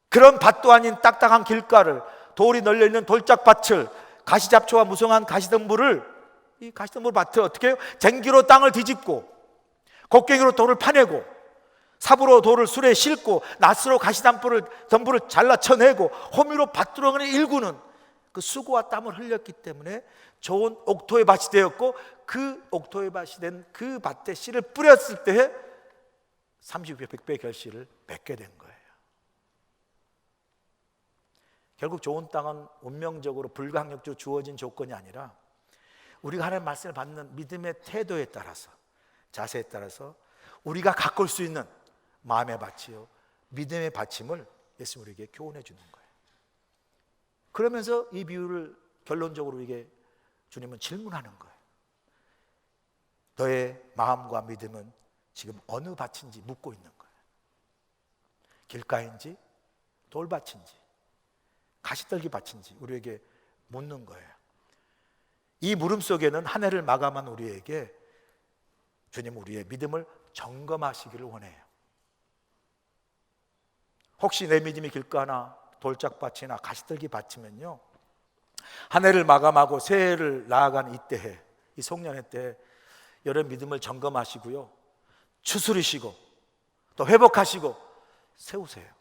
그런 밭도 아닌 딱딱한 길가를, 돌이 널려있는 돌짝밭을, 가시잡초와 무성한 가시덤불을, 이 가시덤불 밭을 어떻게 해요? 쟁기로 땅을 뒤집고 곡괭이로 돌을 파내고 삽으로 돌을 술에 싣고 낫으로 가시덤불을 잘라쳐내고 호미로 밭두렁을 일구는 그 수고와 땀을 흘렸기 때문에 좋은 옥토의 밭이 되었고, 그 옥토의 밭이 된 그 밭에 씨를 뿌렸을 때에 30배, 100배의 결실을 맺게 된 거예요. 결국 좋은 땅은 운명적으로 불가항력적으로 주어진 조건이 아니라 우리가 하나님의 말씀을 받는 믿음의 태도에 따라서, 자세에 따라서 우리가 가꿀 수 있는 마음의 밭이요, 믿음의 받침을 예수님 우리에게 교훈해 주는 거예요. 그러면서 이 비유를 결론적으로 이게 주님은 질문하는 거예요. 너의 마음과 믿음은 지금 어느 밭인지 묻고 있는 거예요. 길가인지 돌밭인지 가시떨기 밭인지 우리에게 묻는 거예요. 이 물음 속에는 한 해를 마감한 우리에게 주님 우리의 믿음을 점검하시기를 원해요. 혹시 내 믿음이 길가나 돌짝밭이나 가시떨기 밭이면요, 한 해를 마감하고 새해를 나아가는 이때에, 이 송년회 때 여러분 믿음을 점검하시고요, 추스리시고 또 회복하시고 세우세요.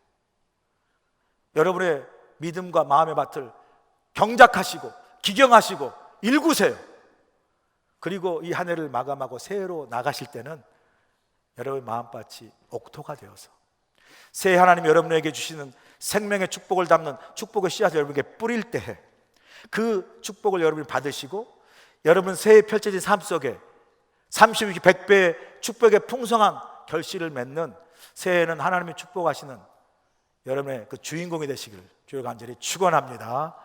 여러분의 믿음과 마음의 밭을 경작하시고 기경하시고 일구세요. 그리고 이 한 해를 마감하고 새해로 나가실 때는 여러분의 마음밭이 옥토가 되어서 새해 하나님 여러분에게 주시는 생명의 축복을 담는 축복의 씨앗을 여러분에게 뿌릴 때에 그 축복을 여러분이 받으시고 여러분 새해 펼쳐진 삶 속에 30, 100배의 축복의 풍성한 결실을 맺는 새해에는 하나님이 축복하시는 여러분의 그 주인공이 되시길 주여 간절히 축원합니다.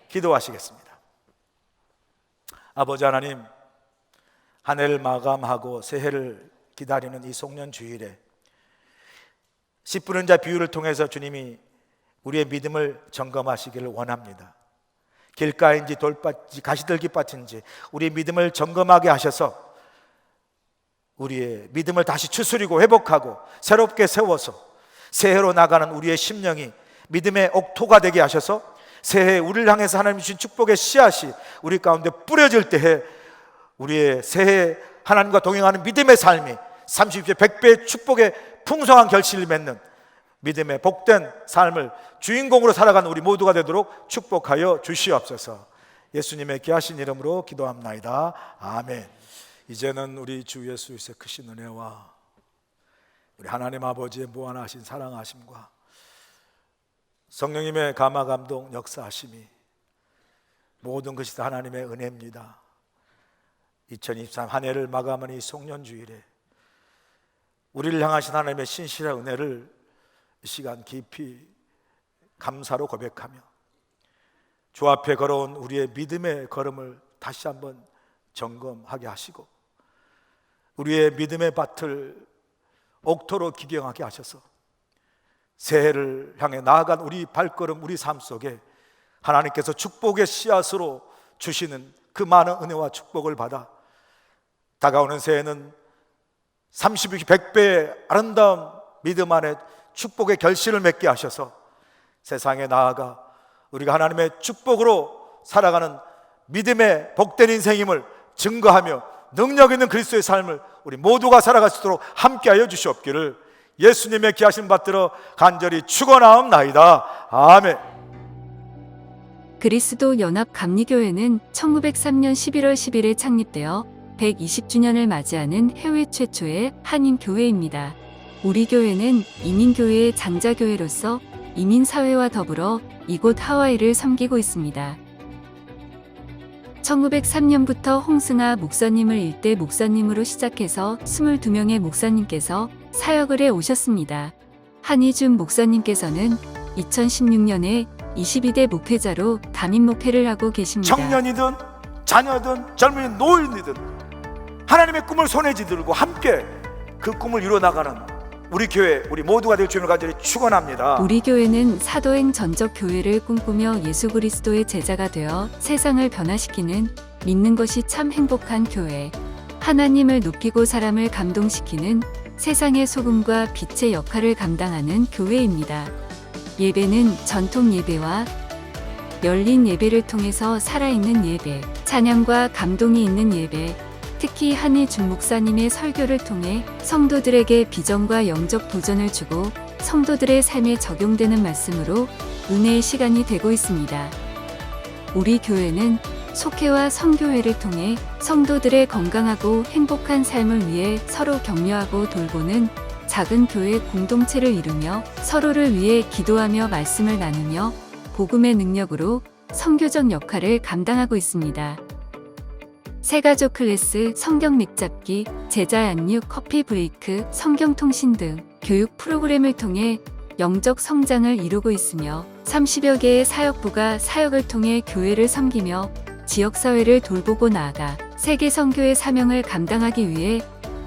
기도하시겠습니다. 아버지 하나님, 한 해를 마감하고 새해를 기다리는 이 송년주일에 씨 뿌는 자 비유를 통해서 주님이 우리의 믿음을 점검하시기를 원합니다. 길가인지 돌밭인지 가시들기밭인지 우리의 믿음을 점검하게 하셔서 우리의 믿음을 다시 추스리고 회복하고 새롭게 세워서 새해로 나가는 우리의 심령이 믿음의 옥토가 되게 하셔서 새해 우리를 향해서 하나님 주신 축복의 씨앗이 우리 가운데 뿌려질 때에 우리의 새해 하나님과 동행하는 믿음의 삶이 30배, 100배의 축복의 풍성한 결실을 맺는 믿음의 복된 삶을 주인공으로 살아가는 우리 모두가 되도록 축복하여 주시옵소서. 예수님의 귀하신 이름으로 기도합나이다. 아멘. 이제는 우리 주 예수 그리스도의 크신 은혜와 우리 하나님 아버지의 무한하신 사랑하심과 성령님의 감화 감동 역사하심이 모든 것이 다 하나님의 은혜입니다. 2023 한 해를 마감하는 이 송년주일에 우리를 향하신 하나님의 신실한 은혜를 이 시간 깊이 감사로 고백하며 주 앞에 걸어온 우리의 믿음의 걸음을 다시 한번 점검하게 하시고 우리의 믿음의 밭을 옥토로 기경하게 하셔서 새해를 향해 나아간 우리 발걸음, 우리 삶 속에 하나님께서 축복의 씨앗으로 주시는 그 많은 은혜와 축복을 받아 다가오는 새해는 30배, 100배의 아름다운 믿음 안에 축복의 결실을 맺게 하셔서 세상에 나아가 우리가 하나님의 축복으로 살아가는 믿음의 복된 인생임을 증거하며 능력 있는 그리스도의 삶을 우리 모두가 살아갈 수 있도록 함께하여 주시옵기를 예수님의 귀하신 받들어 간절히 축원하옵나이다. 아멘. 그리스도 연합 감리교회는 1903년 11월 10일에 창립되어 120주년을 맞이하는 해외 최초의 한인교회입니다. 우리 교회는 이민교회의 장자교회로서 이민사회와 더불어 이곳 하와이를 섬기고 있습니다. 1903년부터 홍승아 목사님을 일대 목사님으로 시작해서 22명의 목사님께서 사역을 해 오셨습니다. 한희준 목사님께서는 2016년에 22대 목회자로 담임 목회를 하고 계십니다. 청년이든 자녀든 젊은이 노인이든 하나님의 꿈을 손에 쥐들고 함께 그 꿈을 이루어나가는 우리 교회, 우리 모두가 될 주님을 간절히 축원합니다. 우리 교회는 사도행 전적 교회를 꿈꾸며 예수 그리스도의 제자가 되어 세상을 변화시키는 믿는 것이 참 행복한 교회, 하나님을 높이고 사람을 감동시키는 세상의 소금과 빛의 역할을 감당하는 교회입니다. 예배는 전통 예배와 열린 예배를 통해서 살아있는 예배, 찬양과 감동이 있는 예배, 특히 한희준 목사님의 설교를 통해 성도들에게 비전과 영적 도전을 주고 성도들의 삶에 적용되는 말씀으로 은혜의 시간이 되고 있습니다. 우리 교회는 속회와 선교회를 통해 성도들의 건강하고 행복한 삶을 위해 서로 격려하고 돌보는 작은 교회 공동체를 이루며 서로를 위해 기도하며 말씀을 나누며 복음의 능력으로 선교적 역할을 감당하고 있습니다. 새가족 클래스, 성경 맥잡기, 제자 양육, 커피 브레이크, 성경 통신 등 교육 프로그램을 통해 영적 성장을 이루고 있으며 30여 개의 사역부가 사역을 통해 교회를 섬기며 지역사회를 돌보고 나아가 세계 선교의 사명을 감당하기 위해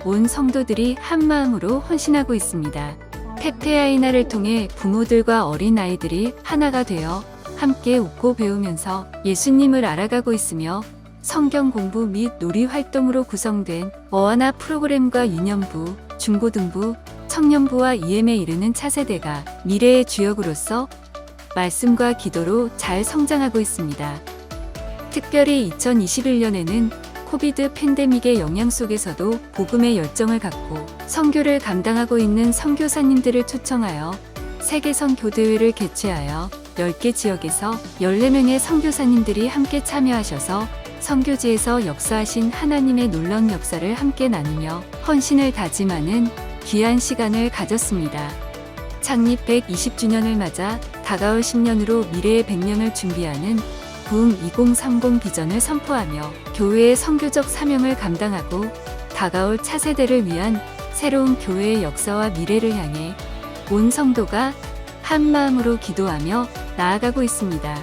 온 성도들이 한마음으로 헌신하고 있습니다. 페페아이나를 통해 부모들과 어린아이들이 하나가 되어 함께 웃고 배우면서 예수님을 알아가고 있으며 성경 공부 및 놀이 활동으로 구성된 어하나 프로그램과 유년부, 중고등부, 청년부와 EM에 이르는 차세대가 미래의 주역으로서 말씀과 기도로 잘 성장하고 있습니다. 특별히 2021년에는 코비드 팬데믹의 영향 속에서도 복음의 열정을 갖고 선교를 감당하고 있는 선교사님들을 초청하여 세계 선교대회를 개최하여 10개 지역에서 14명의 선교사님들이 함께 참여하셔서 선교지에서 역사하신 하나님의 놀라운 역사를 함께 나누며 헌신을 다짐하는 귀한 시간을 가졌습니다. 창립 120주년을 맞아 다가올 10년으로 미래의 100년을 준비하는 부흥 2030 비전을 선포하며 교회의 선교적 사명을 감당하고 다가올 차세대를 위한 새로운 교회의 역사와 미래를 향해 온 성도가 한 마음으로 기도하며 나아가고 있습니다.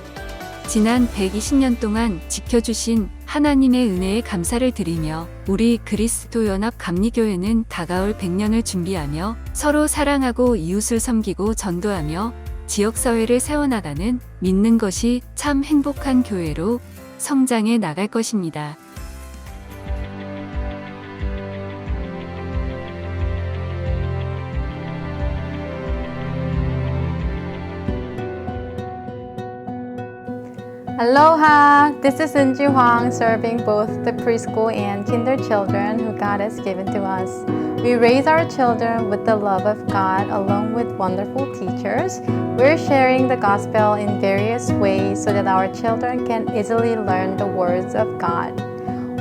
지난 120년 동안 지켜주신 하나님의 은혜에 감사를 드리며 우리 그리스도연합 감리교회는 다가올 100년을 준비하며 서로 사랑하고 이웃을 섬기고 전도하며 지역사회를 세워나가는 믿는 것이 참 행복한 교회로 성장해 나갈 것입니다. Aloha! This is Inju Huang serving both the preschool and kinder children who God has given to us. We raise our children with the love of God along with wonderful teachers. We're sharing the gospel in various ways so that our children can easily learn the words of God.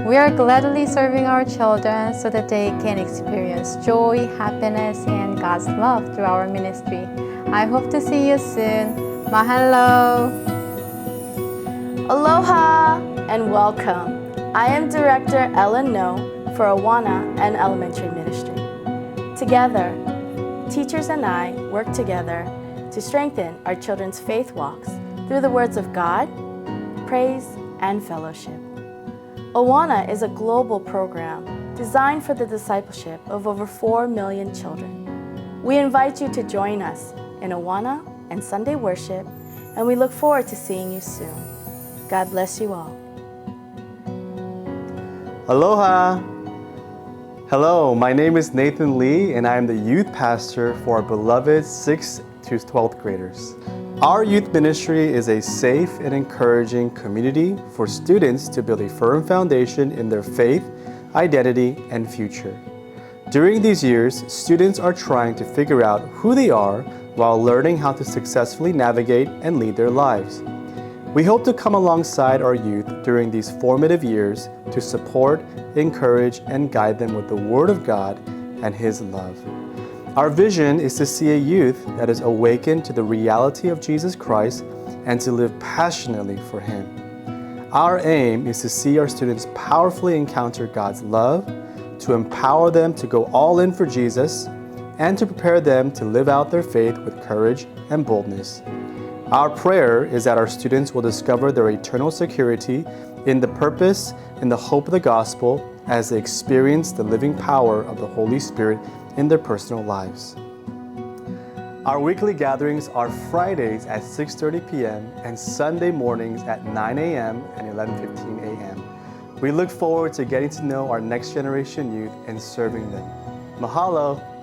We are gladly serving our children so that they can experience joy, happiness, and God's love through our ministry. I hope to see you soon. Mahalo! Aloha and welcome. I am Director Ellen No for Awana and Elementary Ministry. Together, teachers and I work together to strengthen our children's faith walks through the words of God, praise, and fellowship. Awana is a global program designed for the discipleship of over 4 million children. We invite you to join us in Awana and Sunday worship, and we look forward to seeing you soon. God bless you all. Aloha! Hello, my name is Nathan Lee, and I am the youth pastor for our beloved 6th to 12th graders. Our youth ministry is a safe and encouraging community for students to build a firm foundation in their faith, identity, and future. During these years, students are trying to figure out who they are while learning how to successfully navigate and lead their lives. We hope to come alongside our youth during these formative years to support, encourage, and guide them with the Word of God and His love. Our vision is to see a youth that is awakened to the reality of Jesus Christ and to live passionately for Him. Our aim is to see our students powerfully encounter God's love, to empower them to go all in for Jesus, and to prepare them to live out their faith with courage and boldness. Our prayer is that our students will discover their eternal security in the purpose and the hope of the gospel as they experience the living power of the Holy Spirit in their personal lives. Our weekly gatherings are Fridays at 6:30 p.m. and Sunday mornings at 9 a.m. and 11:15 a.m. We look forward to getting to know our next generation youth and serving them. Mahalo!